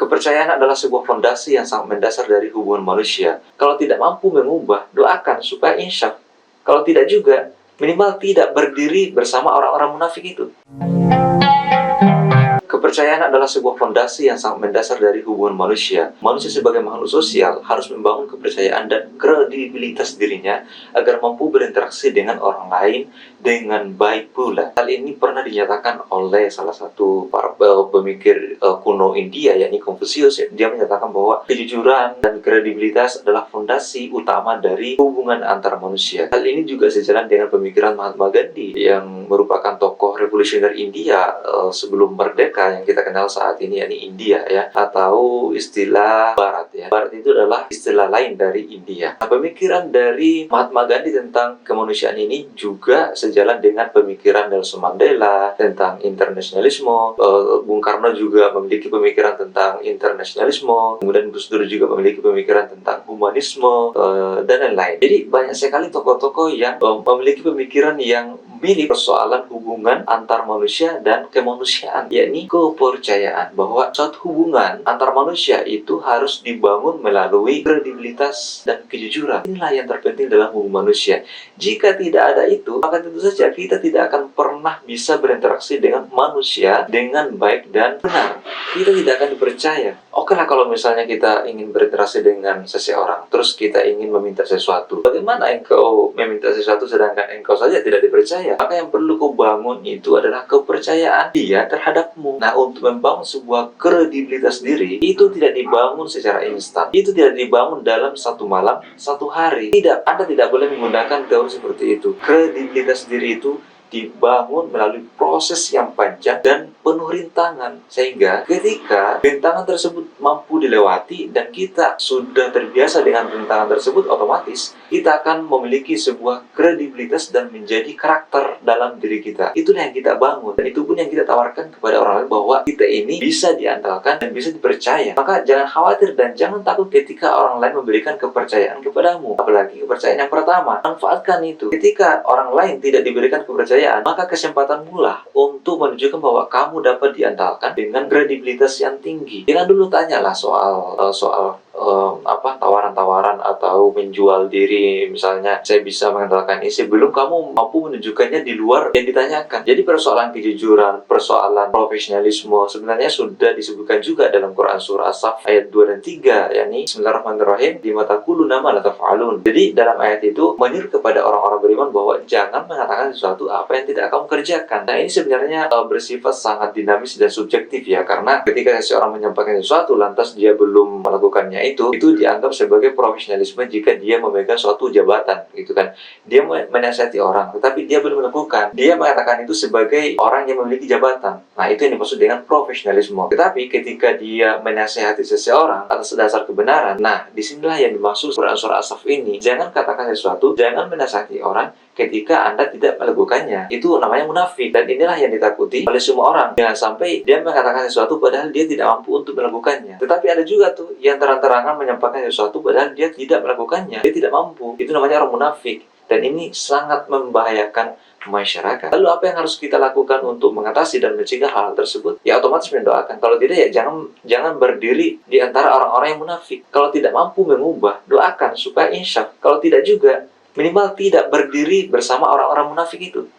Kepercayaan adalah sebuah fondasi yang sangat mendasar dari hubungan manusia. Kalau tidak mampu mengubah, doakan supaya insaf. Kalau tidak juga, minimal tidak berdiri bersama orang-orang munafik itu. Kepercayaan adalah sebuah fondasi yang sangat mendasar dari hubungan manusia. Manusia sebagai makhluk sosial harus membangun kepercayaan dan kredibilitas dirinya agar mampu berinteraksi dengan orang lain dengan baik pula. Hal ini pernah dinyatakan oleh salah satu pemikir kuno India, yakni Confucius. Dia menyatakan bahwa kejujuran dan kredibilitas adalah fondasi utama dari hubungan antar manusia. Hal ini juga sejalan dengan pemikiran Mahatma Gandhi yang merupakan tokoh revolusioner India sebelum merdeka yang kita kenal saat ini, yakni India ya, atau istilah Barat ya. Barat itu adalah istilah lain dari India. Nah, pemikiran dari Mahatma Gandhi tentang kemanusiaan ini juga sejalan dengan pemikiran Nelson Mandela tentang internasionalisme. Bung Karno juga memiliki pemikiran tentang internasionalisme. Kemudian Gus Dur juga memiliki pemikiran tentang humanisme dan lain-lain. Jadi banyak sekali tokoh-tokoh yang memiliki pemikiran yang mirip persoalan hubungan antar manusia dan kemanusiaan, yakni kepercayaan bahwa suatu hubungan antar manusia itu harus dibangun melalui kredibilitas dan kejujuran. Inilah yang terpenting dalam hubungan manusia. Jika tidak ada itu, maka tentu saja kita tidak akan pernah bisa berinteraksi dengan manusia dengan baik dan benar. Kita tidak akan dipercaya. Oke lah, kalau misalnya kita ingin berinteraksi dengan seseorang, terus kita ingin meminta sesuatu. Bagaimana engkau meminta sesuatu sedangkan engkau saja tidak dipercaya? Maka yang perlu kau bangun itu adalah kepercayaan dia terhadapmu. Nah, untuk membangun sebuah kredibilitas diri, itu tidak dibangun secara instan. Itu tidak dibangun dalam satu malam, satu hari. Tidak, Anda tidak boleh menggunakan teori seperti itu. Kredibilitas diri itu dibangun melalui proses yang panjang dan penuh rintangan, sehingga ketika rintangan tersebut mampu dilewati dan kita sudah terbiasa dengan rintangan tersebut, otomatis kita akan memiliki sebuah kredibilitas dan menjadi karakter dalam diri kita. Itulah yang kita bangun, dan itu pun yang kita tawarkan kepada orang lain, bahwa kita ini bisa diandalkan dan bisa dipercaya. Maka jangan khawatir dan jangan takut ketika orang lain memberikan kepercayaan kepadamu, apalagi kepercayaan yang pertama. Manfaatkan itu. Ketika orang lain tidak diberikan kepercayaan, maka kesempatan mula untuk menunjukkan bahwa kamu dapat diandalkan dengan kredibilitas yang tinggi. Jangan dulu tanyalah soal tawaran-tawaran atau menjual diri, misalnya saya bisa mengandalkan ini, sebelum kamu mampu menunjukkannya di luar yang ditanyakan. Jadi persoalan kejujuran, persoalan profesionalisme sebenarnya sudah disebutkan juga dalam Quran surah As-Saff ayat 2 dan 3, yakni Bismillahirrahmanirrahim, lima taquluna ma la taf'alun. Jadi dalam ayat itu menyuruh kepada orang-orang beriman bahwa jangan mengatakan sesuatu apa yang tidak kamu kerjakan. Nah, ini sebenarnya bersifat sangat dinamis dan subjektif ya, karena ketika seseorang menyampaikan sesuatu lantas dia belum melakukannya, itu dianggap sebagai profesionalisme jika dia memegang suatu jabatan gitu kan. Dia menasihati orang tetapi dia belum melakukan, dia mengatakan itu sebagai orang yang memiliki jabatan. Nah, itu yang dimaksud dengan profesionalisme. Tetapi ketika dia menasihati seseorang atas dasar kebenaran, nah disinilah yang dimaksud Quran surah As-Saff ini. Jangan katakan sesuatu, jangan menasihati orang ketika Anda tidak melakukannya. Itu namanya munafik, dan inilah yang ditakuti oleh semua orang. Jangan sampai dia mengatakan sesuatu padahal dia tidak mampu untuk melakukannya. Tetapi ada juga tuh yang terang-terangan menyampaikan sesuatu padahal dia tidak melakukannya, dia tidak mampu. Itu namanya orang munafik, dan ini sangat membahayakan masyarakat. Lalu apa yang harus kita lakukan untuk mengatasi dan mencegah hal tersebut? Ya otomatis mendoakan. Kalau tidak, ya jangan berdiri di antara orang-orang yang munafik. Kalau tidak mampu mengubah, doakan supaya insaf. Kalau tidak juga, minimal tidak berdiri bersama orang-orang munafik itu.